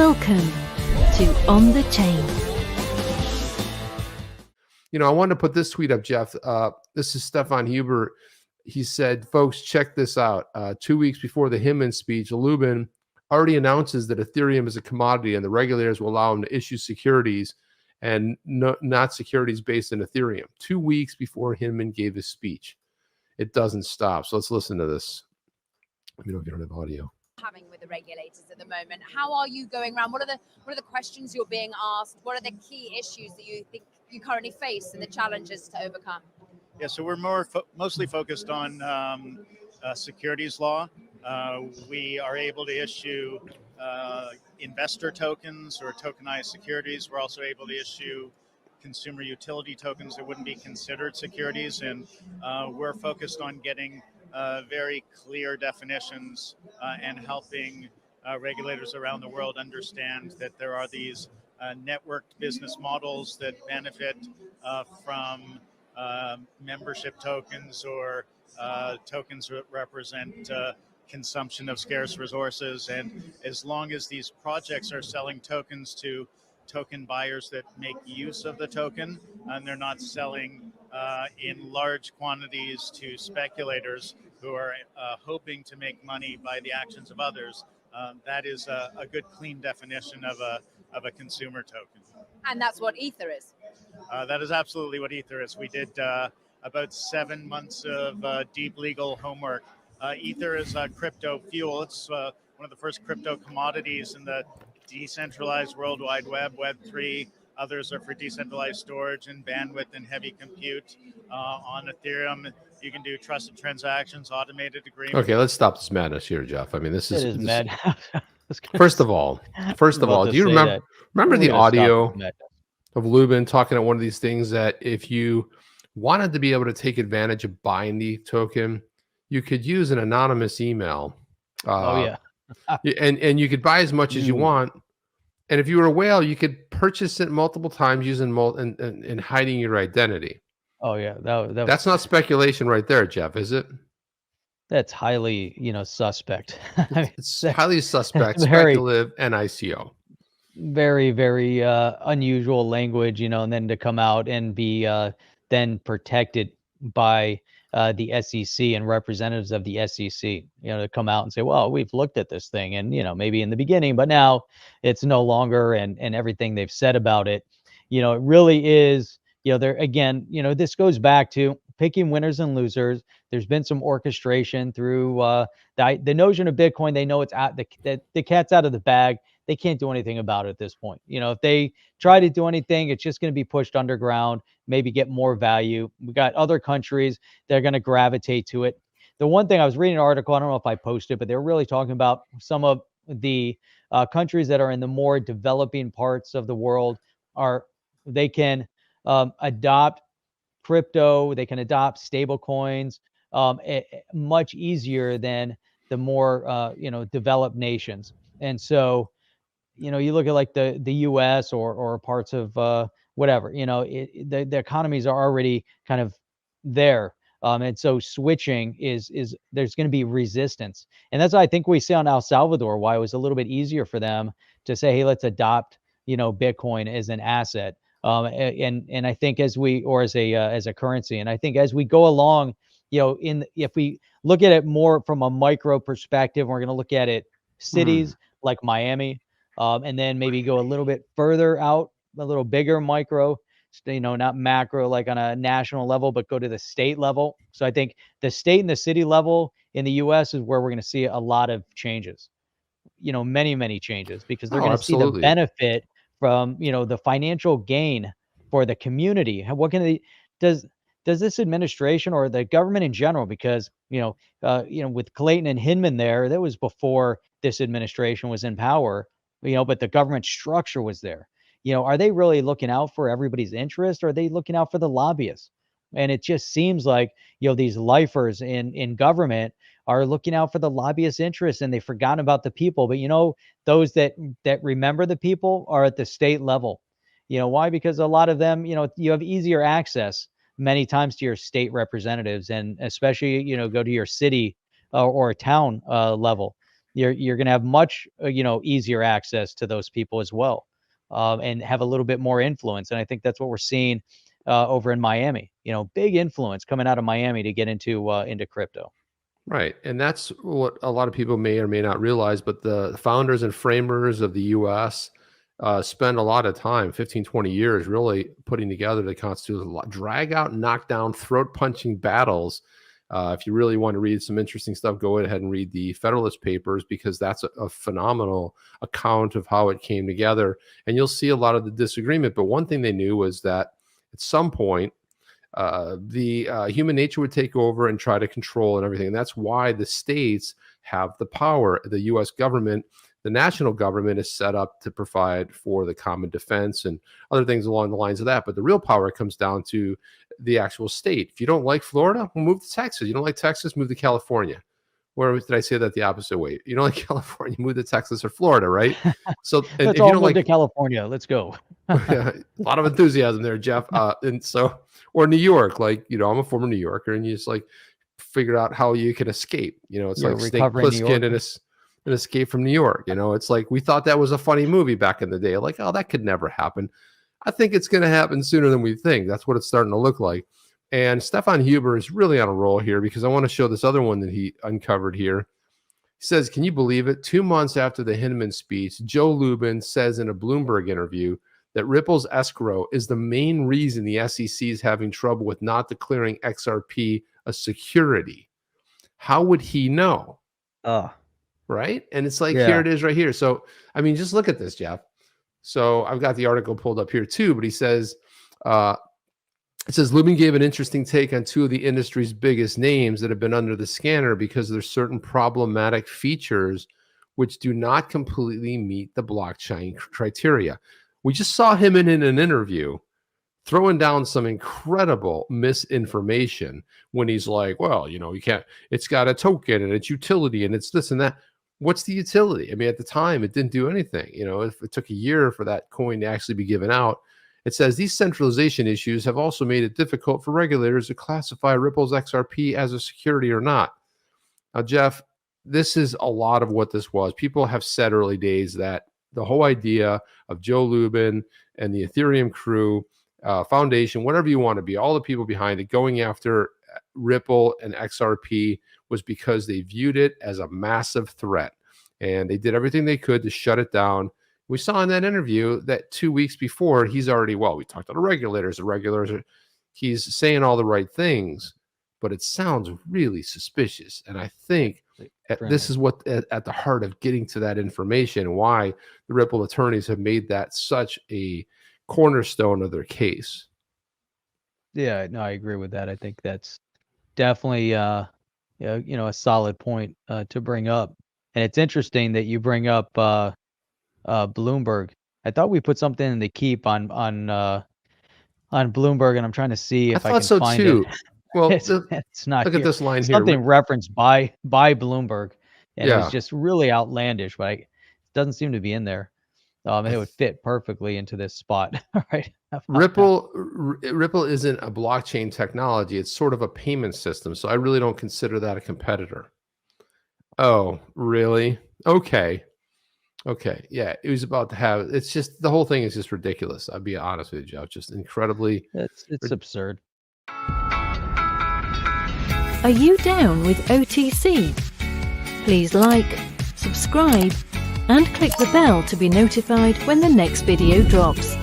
Welcome to On the Chain. I wanted to put this tweet up, Jeff. This is Stefan Huber. He said, folks, check this out. 2 weeks before the Hinman speech, Lubin already announces that Ethereum is a commodity and the regulators will allow him to issue securities and not securities based in Ethereum. 2 weeks before Hinman gave his speech. It doesn't stop. So let's listen to this. Let me know if you don't have audio. Having with the regulators at the moment, how are you going around? What are the questions you're being asked? What are the key issues that you think you currently face and the challenges to overcome? Yeah, so we're mostly focused on securities law. We are able to issue investor tokens or tokenized securities. We're also able to issue consumer utility tokens that wouldn't be considered securities, and we're focused on getting very clear definitions and helping regulators around the world understand that there are these networked business models that benefit from membership tokens or tokens that represent consumption of scarce resources. And as long as these projects are selling tokens to token buyers that make use of the token, and they're not selling in large quantities to speculators who are hoping to make money by the actions of others, that is a good, clean definition of a consumer token. And that's what Ether is. That is absolutely what Ether is. We did about 7 months of deep legal homework. Ether is a crypto fuel. It's one of the first crypto commodities in the decentralized World Wide Web, Web3. Others are for decentralized storage and bandwidth and heavy compute. On Ethereum, you can do trusted transactions, automated agreements. Okay, let's stop this madness here, Jeff. I mean, this is mad. First of all, do you remember the audio of Lubin talking at one of these things that if you wanted to be able to take advantage of buying the token, you could use an anonymous email. And you could buy as much as you want. And if you were a whale, you could purchase it multiple times using and hiding your identity. Oh yeah, that's not speculation right there, Jeff, is it? That's highly, suspect. It's highly suspect, speculative, and ICO. Very, very unusual language, and then to come out and be then protected by the SEC and representatives of the SEC, to come out and say, well, we've looked at this thing and, maybe in the beginning, but now it's no longer, and everything they've said about it, it really is, there again, this goes back to picking winners and losers. There's been some orchestration through the notion of Bitcoin. They know it's the cat's out of the bag. They can't do anything about it at this point. If they try to do anything, it's just going to be pushed underground, maybe get more value. We got other countries that are going to gravitate to it. The one thing I was reading an article, I don't know if I posted, but they're really talking about some of the countries that are in the more developing parts of the world they can adopt crypto, they can adopt stable coins much easier than the more developed nations. And so you look at like the US or parts of whatever, the economies are already kind of there. And so switching is there's going to be resistance. And that's what I think we see on El Salvador, why it was a little bit easier for them to say, hey, let's adopt, Bitcoin as an asset. And I think as a currency, and I think as we go along, if we look at it more from a micro perspective, we're going to look at it cities like Miami, and then maybe go a little bit further out, a little bigger micro, not macro like on a national level, but go to the state level. So I think the state and the city level in the US is where we're going to see a lot of changes, many, many changes, because they're going to see the benefit from, the financial gain for the community. What can does this administration or the government in general, because, with Clayton and Hinman there, that was before this administration was in power, but the government structure was there. Are they really looking out for everybody's interest, or are they looking out for the lobbyists? And it just seems like, these lifers in government are looking out for the lobbyist interests, and they've forgotten about the people. But, those that remember the people are at the state level. Why? Because a lot of them, you have easier access many times to your state representatives, and especially, go to your city or town level. you're going to have much easier access to those people as well, and have a little bit more influence. And I think that's what we're seeing over in Miami. Big influence coming out of Miami to get into crypto. Right. And that's what a lot of people may or may not realize, but the founders and framers of the US spend a lot of time, 15, 20 years, really putting together the Constitution, drag out, knock down, throat punching battles. If you really want to read some interesting stuff, go ahead and read the Federalist Papers, because that's a phenomenal account of how it came together. And you'll see a lot of the disagreement. But one thing they knew was that at some point, the human nature would take over and try to control and everything. And that's why the states have the power. The U.S. government, the national government, is set up to provide for the common defense and other things along the lines of that. But the real power comes down to the actual state. If you don't like Florida, well, move to Texas. You don't like Texas, move to California. Or did I say that the opposite way? You don't like California, move to Texas or Florida, right? So let's all move to California. Let's go. Yeah, a lot of enthusiasm there, Jeff. And so, or New York, like, I'm a former New Yorker, and you just like figure out how you can escape. It's like Snake Plissken and an escape from New York. It's like, we thought that was a funny movie back in the day. Like, oh, that could never happen. I think it's going to happen sooner than we think. That's what it's starting to look like. And Stefan Huber is really on a roll here, because I want to show this other one that he uncovered here. He says, can you believe it? 2 months after the Hinman speech, Joe Lubin says in a Bloomberg interview that Ripple's escrow is the main reason the SEC is having trouble with not declaring XRP a security. How would he know? Right? And it's like, here it is right here. So, I mean, just look at this, Jeff. So I've got the article pulled up here too, but he says, it says Lubin gave an interesting take on two of the industry's biggest names that have been under the scanner because there's certain problematic features which do not completely meet the blockchain criteria. We just saw him in an interview throwing down some incredible misinformation when he's like, well, you can't, it's got a token and it's utility and it's this and that. What's the utility? I mean, at the time, it didn't do anything. If it took a year for that coin to actually be given out. It says these centralization issues have also made it difficult for regulators to classify Ripple's XRP as a security or not. Now, Jeff, this is a lot of what this was. People have said early days that the whole idea of Joe Lubin and the Ethereum crew, foundation, whatever you want to be, all the people behind it, going after Ripple and XRP was because they viewed it as a massive threat. And they did everything they could to shut it down. We saw in that interview that 2 weeks before, he's already, we talked to the regulators. He's saying all the right things, but it sounds really suspicious. And I think this is what at the heart of getting to that information, and why the Ripple attorneys have made that such a cornerstone of their case. Yeah, no, I agree with that. I think that's definitely a solid point to bring up. And it's interesting that you bring up Bloomberg. I thought we put something in the keep on Bloomberg, and I'm trying to see if I can find it. Well, it's not. Look here. at this line here. Something referenced by Bloomberg, and it was just really outlandish, but it doesn't seem to be in there. And it would fit perfectly into this spot, right? Ripple isn't a blockchain technology. It's sort of a payment system. So I really don't consider that a competitor. Oh, really? Okay. Yeah. It was about to have, it's just, the whole thing is just ridiculous. I'll be honest with you, Joe. Just incredibly. It's absurd. Are you down with OTC? Please like, subscribe, and click the bell to be notified when the next video drops.